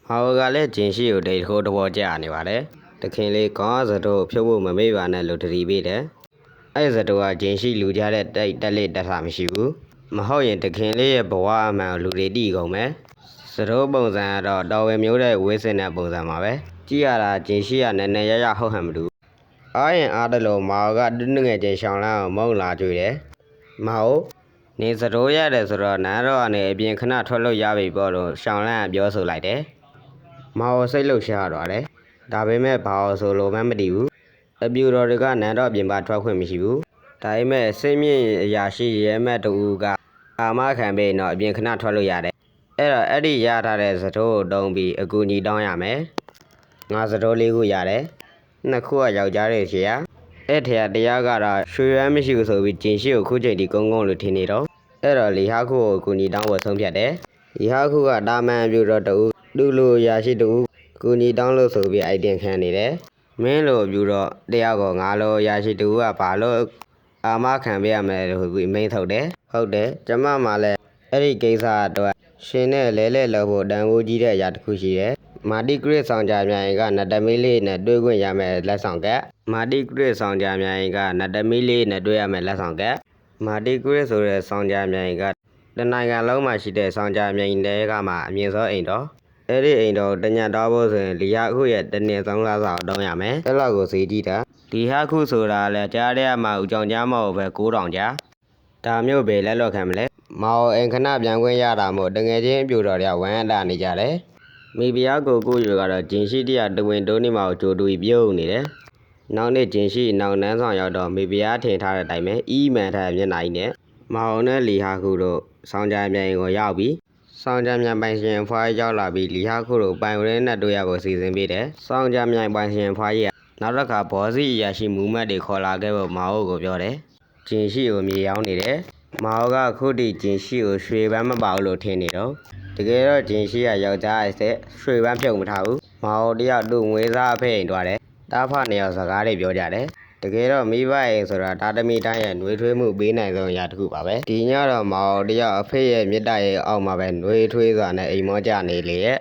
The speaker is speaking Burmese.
မောင်ကလည်းဂျင်းရှိကိုတိတ်ခိုးတော့ကြာနေပါတယ်တခင်လေးကောင်းစတော့ဖြုတ်ဖို့မမေ့ပါနဲ့လို့တတိပေးတယ်အဲ့စတော့ကဂျင်းရှိလူကြတဲ့တိတ်တက်လက်တက်တာမရှိဘူးမဟုတ်ရင်တခင်လေးရဲ့ဘဝအမှန်လူတွေတီးကုန်မယ်စတော့ပုံစံကတော့တော်ဝင်မျိုးတဲ့ဝေးစင်တဲ့ပုံစံပါပဲကြည့်ရတာဂျင်းရှိကနည်းနည်းရရဟုတ်ဟန်မတူအားရင်အားတလို့မောင်ကတွငယ်ချင်းရှောင်းလန်းအောင်မုံလာကြွေတယ်မောင်နေစတော့ရတယ်ဆိုတော့နန်းတော့အနေအပြင်ခဏထွက်လို့ရပြီပေါ့လို့ရှောင်းလန်းကပြောဆိုလိုက်တယ်မောင်စိတ်လှုပ်ရှားသွားတယ်ဒါပေမဲ့ဘာလို့ဆိုလို့မှမသိဘူးအပြူတော်တွေကနန်းတော့ပြင်ပထွက်ခွင့်မရှိဘူးဒါပေမဲ့စိတ်မြင့်အရာရှိရဲမက်တူကအာမခံပေးတော့အပြင်ခဏထွက်လို့ရတယ်အဲ့ဒီရထားတဲ့စတိုးကိုတုံးပြီးအကူညီတောင်းရမယ်ငါစတိုးလေးခုရတယ်နှစ်ခုကယောက်ျားတွေရှိရအဲ့ထက်တရားကတော့ရွှေရမ်းမရှိဘူးဆိုပြီးဂျင်းရှိကိုခုချိန်ဒီကုန်းကုန်းလို့ထင်နေတော့အဲ့တော့လီဟာခုကိုအကူညီတောင်းဖို့ဆုံးဖြတ်တယ်လီဟာခုကတာမန်ပြူတော့တူလူလိုရာရှိတူကူညီတောင်းလို့ဆိုပြီးအိုက်တင်ခံနေတယ်မင်းလိုပြူတော့တရားကိုငါလိုရာရှိတူကဘာလို့အာမခံပေးရမယ်လို့ပြီးမိန်ထုတ်တယ်ဟုတ်တယ်ကျမမှလည်းအဲ့ဒီကိစ္စအတွက်ရှင်နဲ့လဲလဲလို့ဖို့တန်ဖိုးကြီးတဲ့အရာတစ်ခုရှိတယ်မာတီဂရစ်ဆောင်ကြမြိုင်ကနတ်တမီးလေးနဲ့တွေ့ခွင့်ရမယ်လက်ဆောင်ကမာတီဂရစ်ဆောင်ကြမြိုင်ကနတ်တမီးလေးနဲ့တွေ့ရမယ်လက်ဆောင်ကမာတီဂရစ်ဆိုတဲ့ဆောင်ကြမြိုင်ကတနိုင်ငံလုံးမှာရှိတဲ့ဆောင်ကြမြိုင်တွေကမှအမြင့်ဆုံးအိမ်တော်အဲ့ဒီအိမ်တော်တညတ်တော်ဖို့ဆိုရင်လီယာခုရဲ့တနေ့ဆုံးလားစာတောင်းရမယ်အဲ့လောက်ကိုဈေးကြည့်တာလီဟာခုဆိုတာလဲကြားတဲ့မှာဦးကြောင်ကြားမဟုတ်ပဲ9000ကြားဒါမျိုးပဲလက်လော့ခံမလဲမောင်အိမ်ခဏပြန်ခွင့်ရတာမို့တငယ်ချင်းအပြူတော်တွေကဝမ်းအတာနေကြတယ်မိဖုရားကိုကိုယူကတော့ဂျင်းရှိတရတဝင်းတိုးနေမှာကိုကြိုတူပြုံးနေတယ်နောက်နေ့ဂျင်းရှိနောက်နန်းဆောင်ရောက်တော့မိဖုရားထင်ထားတဲ့အတိုင်းပဲအီးမှန်ထားမျက်နှာကြီးနဲ့မောင်နဲ့လီဟာခုတို့ဆောင်းကြမြိုင်ကိုရောက်ပြီးဆောင်းကြမြိုင်ပိုင်ရှင်ဖွားရောက်လာပြီးလီဟာခုတို့ပိုင်ဝရင်းနဲ့တွေ့ရဖို့စီစဉ်ပေးတယ်ဆောင်းကြမြိုင်ပိုင်ရှင်ဖွားကြီးကနောက်တစ်ခါဘောစီအရာရှိမူမတ်တွေခေါ်လာခဲ့ဖို့မောင်ကိုပြောတယ်ဂျင်းရှိကိုမြေရောက်နေတယ်မောင်ကခုတည်းဂျင်းရှိကိုရွှေပန်းမပါဘူးလို့ထင်နေတော့တကယ်တော့ဂျင်းရှိကယောက်ျားအစ်စ်ရွှေပန်းဖြုတ်မထားဘူးမောင်တယောက်သူ့ငွေစားအဖေအိမ်တွားတယ်တားဖနှစ်ယောက်စကားတွေပြောကြတယ်တကယ်တော့မိဘအိမ်ဆိုတာတာသမီတိုင်းရဲ့နှွေးထွေးမှုပေးနိုင်ဆုံးအရာတစ်ခုပါပဲဒီညတော့မောင်တယောက်အဖေရဲ့မြစ်တာရဲ့အောက်မှာပဲနှွေးထွေးစွာနဲ့အိမ်မောကြနေလေရဲ့